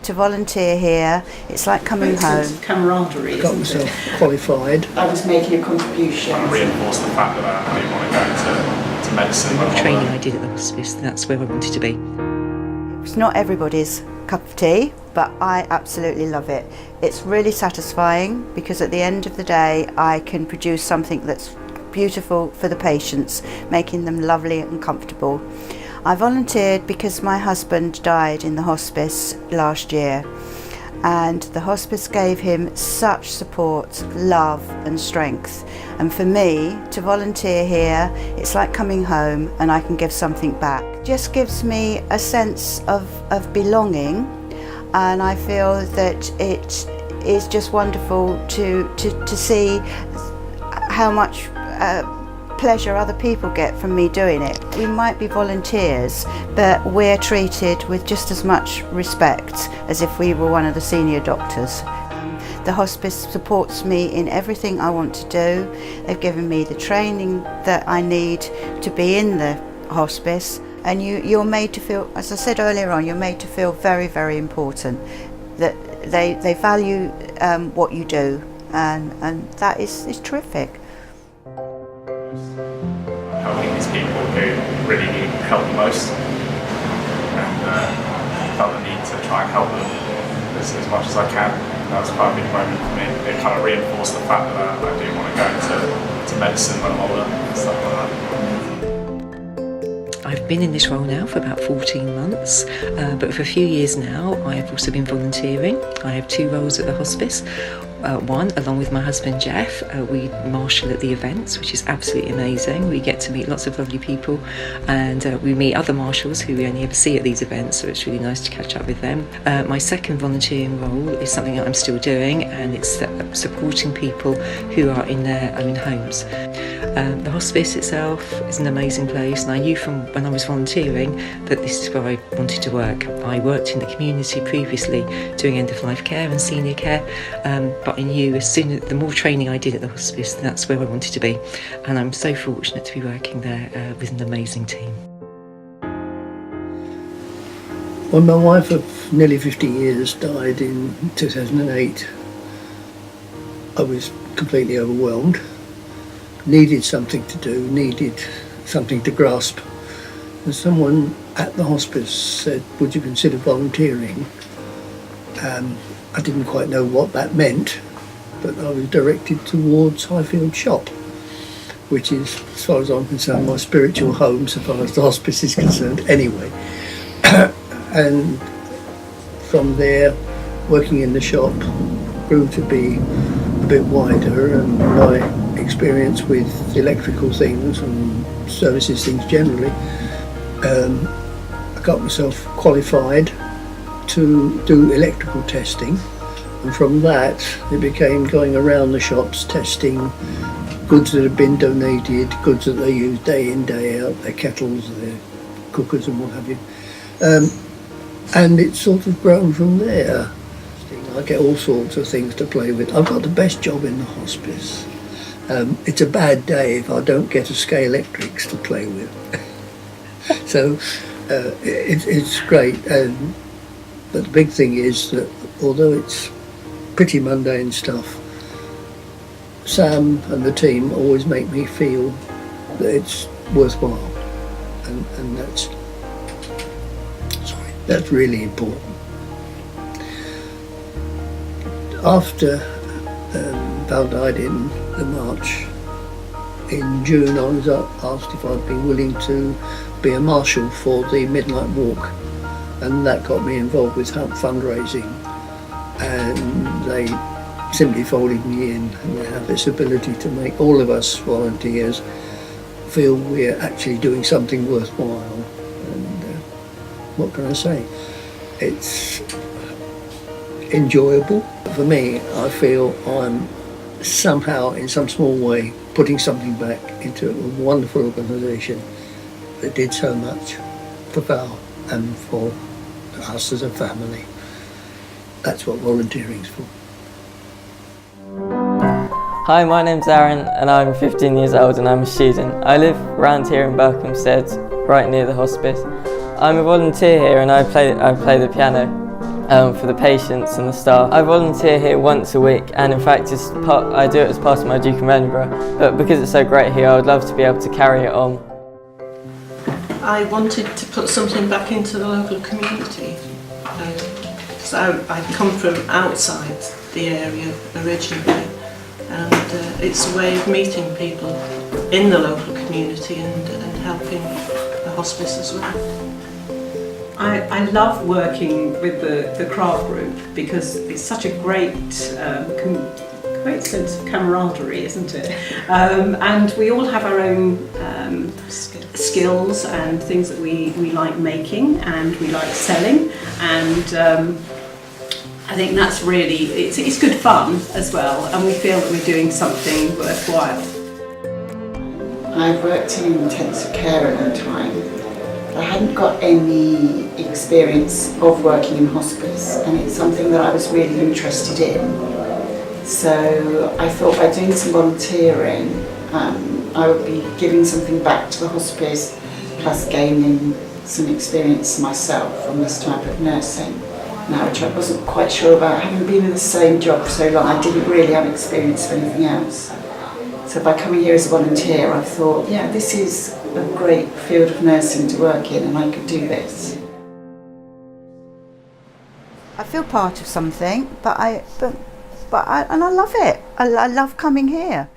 to volunteer here, it's like coming home. Camaraderie. Got myself qualified. I was making a contribution. And reinforce the fact that I didn't want to go into medicine. The training I did at the hospice, that's where I wanted to be. It's not everybody's cup of tea, but I absolutely love it. It's really satisfying because at the end of the day I can produce something that's beautiful for the patients, making them lovely and comfortable. I volunteered because my husband died in the hospice last year, and the hospice gave him such support, love and strength. And for me to volunteer here, it's like coming home and I can give something back. It just gives me a sense of belonging, and I feel that it is just wonderful to see how much pleasure other people get from me doing it. We might be volunteers, but we're treated with just as much respect as if we were one of the senior doctors. The hospice supports me in everything I want to do. They've given me the training that I need to be in the hospice, and you're made to feel, as I said earlier on, you're made to feel very, very important. That they value what you do, and that is terrific. Helping these people who really need help the most, and felt the need to try and help them as much as I can. That was quite a big moment for me. It kind of reinforced the fact that I do want to go into medicine when I'm older and stuff like that. I've been in this role now for about 14 months, but for a few years now I've also been volunteering. I have 2 roles at the hospice. One, along with my husband Jeff, we marshal at the events, which is absolutely amazing. We get to meet lots of lovely people, and we meet other marshals who we only ever see at these events, so it's really nice to catch up with them. My second volunteering role is something that I'm still doing, and it's supporting people who are in their own homes. The hospice itself is an amazing place, and I knew from when I was volunteering that this is where I wanted to work. I worked in the community previously doing end-of-life care and senior care, but I knew as soon as the more training I did at the hospice, that's where I wanted to be, and I'm so fortunate to be working there with an amazing team. When my wife of nearly 50 years died in 2008, I was completely overwhelmed. Needed something to do, needed something to grasp. And someone at the hospice said, would you consider volunteering? I didn't quite know what that meant, but I was directed towards Highfield Shop, which is, as far as I'm concerned, my spiritual home, so far as the hospice is concerned anyway. And from there, working in the shop grew to be a bit wider, and my experience with electrical things and services things generally, I got myself qualified to do electrical testing, and from that it became going around the shops testing goods that have been donated, goods that they use day in, day out, their kettles, their cookers and what have you, and it's sort of grown from there. I get all sorts of things to play with. I've got the best job in the hospice. It's a bad day if I don't get a scale electrics to play with. So it's great, but the big thing is that although it's pretty mundane stuff, Sam and the team always make me feel that it's worthwhile, and that's really important. After Val died in the March, in June I was asked if I'd be willing to be a marshal for the Midnight Walk, and that got me involved with fundraising, and they simply folded me in, and they have this ability to make all of us volunteers feel we're actually doing something worthwhile. And what can I say? It's enjoyable. For me, I feel I'm somehow, in some small way, putting something back into a wonderful organisation that did so much for Val and for us as a family. That's what volunteering's for. Hi, my name's Aaron and I'm 15 years old and I'm a student. I live around here in Berkhamsted, right near the hospice. I'm a volunteer here and I play the piano. for the patients and the staff. I volunteer here once a week, and in fact I do it as part of my Duke of Edinburgh, but because it's so great here I would love to be able to carry it on. I wanted to put something back into the local community. So I come from outside the area originally, and it's a way of meeting people in the local community and helping the hospice as well. I love working with the craft group because it's such a great great sense of camaraderie, isn't it? And we all have our own skills and things that we like making and we like selling, and I think that's really, it's good fun as well, and we feel that we're doing something worthwhile. I've worked in intensive care at one time. I hadn't got any experience of working in hospice, and it's something that I was really interested in. So I thought by doing some volunteering, I would be giving something back to the hospice, plus gaining some experience myself from this type of nursing. Now, which I wasn't quite sure about. Having been in the same job for so long, I didn't really have experience of anything else. So by coming here as a volunteer, I thought, yeah, this is a great field of nursing to work in, and I could do this. I feel part of something, but I love it. I love coming here.